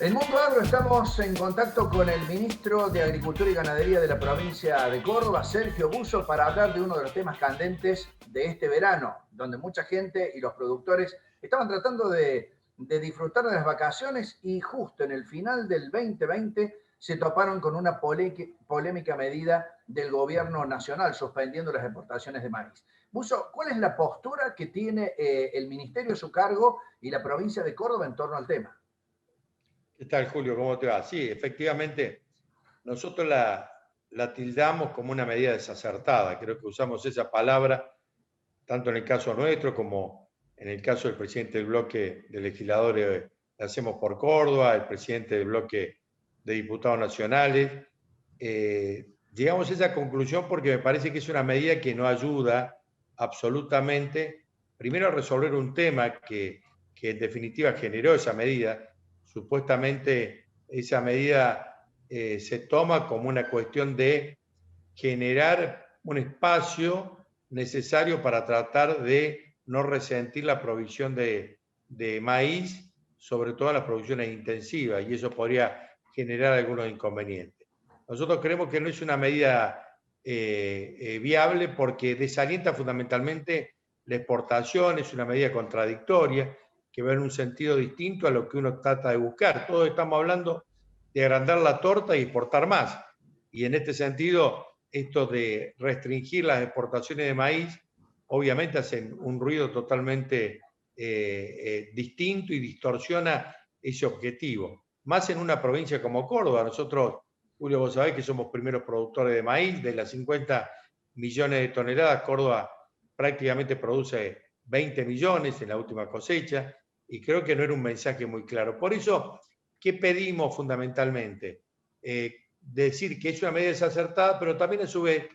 En Mundo Agro estamos en contacto con el ministro de Agricultura y Ganadería de la provincia de Córdoba, Sergio Busso, para hablar de uno de los temas candentes de este verano, donde mucha gente y los productores estaban tratando de disfrutar de las vacaciones y justo en el final del 2020 se toparon con una polémica medida del gobierno nacional suspendiendo las exportaciones de maíz. Busso, ¿cuál es la postura que tiene el ministerio a su cargo y la provincia de Córdoba en torno al tema? ¿Qué tal, Julio? ¿Cómo te va? Sí, efectivamente, nosotros la tildamos como una medida desacertada. Creo que usamos esa palabra tanto en el caso nuestro como en el caso del presidente del bloque de legisladores de Hacemos por Córdoba, el presidente del bloque de diputados nacionales. Llegamos a esa conclusión porque me parece que es una medida que no ayuda absolutamente, primero a resolver un tema que en definitiva generó esa medida. Supuestamente esa medida se toma como una cuestión de generar un espacio necesario para tratar de no resentir la provisión de maíz, sobre todo en las producciones intensivas, y eso podría generar algunos inconvenientes. Nosotros creemos que no es una medida viable porque desalienta fundamentalmente la exportación, es una medida contradictoria que va en un sentido distinto a lo que uno trata de buscar. Todos estamos hablando de agrandar la torta y exportar más. Y en este sentido, esto de restringir las exportaciones de maíz, obviamente hacen un ruido totalmente distinto y distorsiona ese objetivo. Más en una provincia como Córdoba. Nosotros, Julio, vos sabés que somos primeros productores de maíz. De las 50 millones de toneladas, Córdoba prácticamente produce 20 millones en la última cosecha, y creo que no era un mensaje muy claro. Por eso, ¿qué pedimos fundamentalmente? Decir que es una medida desacertada, pero también a su vez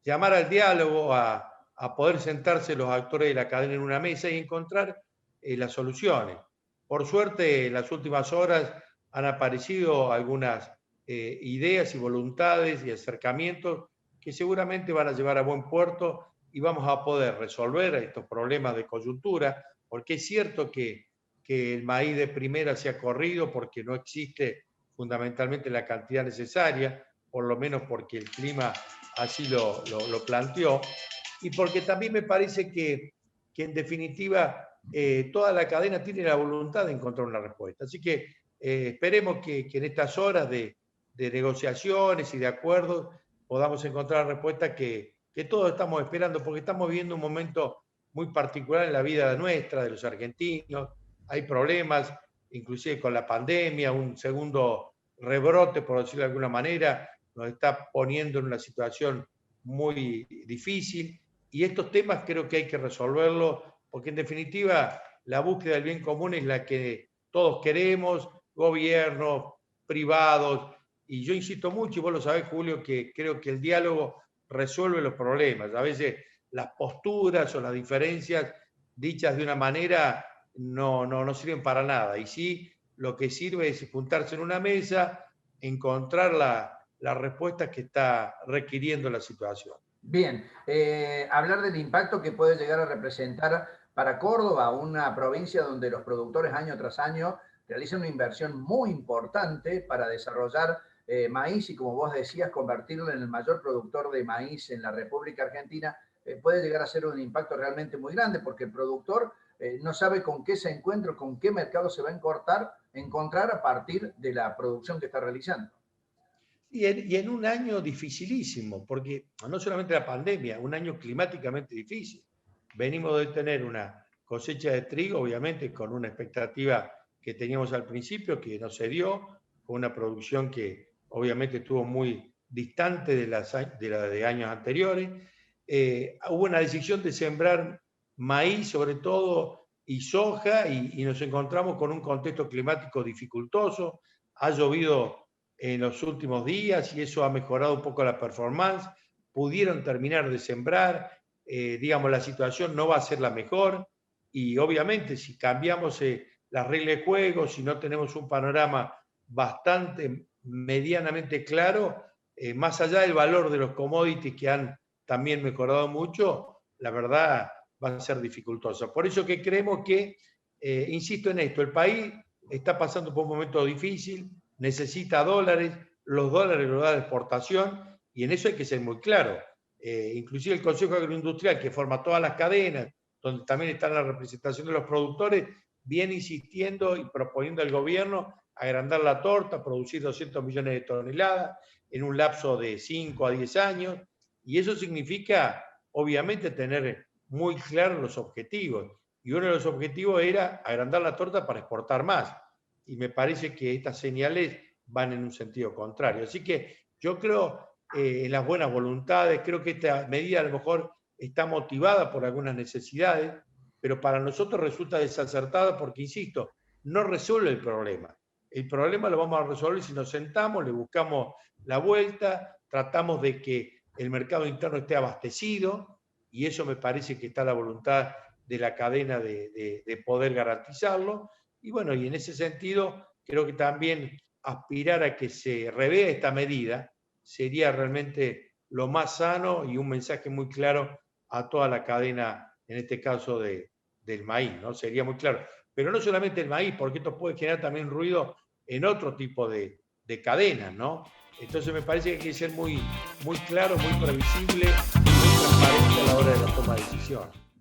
llamar al diálogo, a poder sentarse los actores de la cadena en una mesa y encontrar las soluciones. Por suerte, en las últimas horas han aparecido algunas ideas y voluntades y acercamientos que seguramente van a llevar a buen puerto y vamos a poder resolver estos problemas de coyuntura, porque es cierto que el maíz de primera se ha corrido porque no existe fundamentalmente la cantidad necesaria, por lo menos porque el clima así lo planteó, y porque también me parece que en definitiva toda la cadena tiene la voluntad de encontrar una respuesta. Así que esperemos que en estas horas de negociaciones y de acuerdos podamos encontrar la respuesta que todos estamos esperando, porque estamos viviendo un momento muy particular en la vida nuestra, de los argentinos. Hay problemas, inclusive con la pandemia, un segundo rebrote, por decirlo de alguna manera, nos está poniendo en una situación muy difícil, y estos temas creo que hay que resolverlos, porque en definitiva la búsqueda del bien común es la que todos queremos, gobiernos, privados, y yo insisto mucho, y vos lo sabés, Julio, que creo que el diálogo resuelve los problemas. A veces las posturas o las diferencias dichas de una manera no sirven para nada, y sí lo que sirve es juntarse en una mesa, encontrar la respuesta que está requiriendo la situación. Bien, hablar del impacto que puede llegar a representar para Córdoba, una provincia donde los productores año tras año realizan una inversión muy importante para desarrollar maíz y, como vos decías, convertirlo en el mayor productor de maíz en la República Argentina, puede llegar a ser un impacto realmente muy grande porque el productor no sabe con qué se encuentra, con qué mercado se va a encontrar a partir de la producción que está realizando. Y en un año dificilísimo, porque no solamente la pandemia, un año climáticamente difícil. Venimos de tener una cosecha de trigo, obviamente, con una expectativa que teníamos al principio, que no se dio, con una producción que obviamente estuvo muy distante de la de años anteriores. Hubo una decisión de sembrar maíz, sobre todo, y soja, y nos encontramos con un contexto climático dificultoso. Ha llovido en los últimos días y eso ha mejorado un poco la performance. Pudieron terminar de sembrar, digamos, la situación no va a ser la mejor, y obviamente si cambiamos las reglas de juego, si no tenemos un panorama bastante medianamente claro, más allá del valor de los commodities que han también mejorado mucho, la verdad va a ser dificultosa. Por eso que creemos que, insisto en esto, el país está pasando por un momento difícil, necesita dólares, los dólares los da la exportación, y en eso hay que ser muy claro. Inclusive el Consejo Agroindustrial, que forma todas las cadenas, donde también está la representación de los productores, viene insistiendo y proponiendo al gobierno agrandar la torta, producir 200 millones de toneladas en un lapso de 5 a 10 años, y eso significa, obviamente, tener muy claros los objetivos. Y uno de los objetivos era agrandar la torta para exportar más. Y me parece que estas señales van en un sentido contrario. Así que yo creo en las buenas voluntades, creo que esta medida a lo mejor está motivada por algunas necesidades, pero para nosotros resulta desacertada porque, insisto, no resuelve el problema. El problema lo vamos a resolver si nos sentamos, le buscamos la vuelta, tratamos de que el mercado interno esté abastecido, y eso me parece que está a la voluntad de la cadena de poder garantizarlo. Y bueno, y en ese sentido, creo que también aspirar a que se revea esta medida sería realmente lo más sano y un mensaje muy claro a toda la cadena, en este caso del maíz, ¿no? Sería muy claro. Pero no solamente el maíz, porque esto puede generar también ruido en otro tipo de cadenas, ¿no? Entonces me parece que hay que ser muy, muy claro, muy previsible, muy transparente a la hora de la toma de decisiones.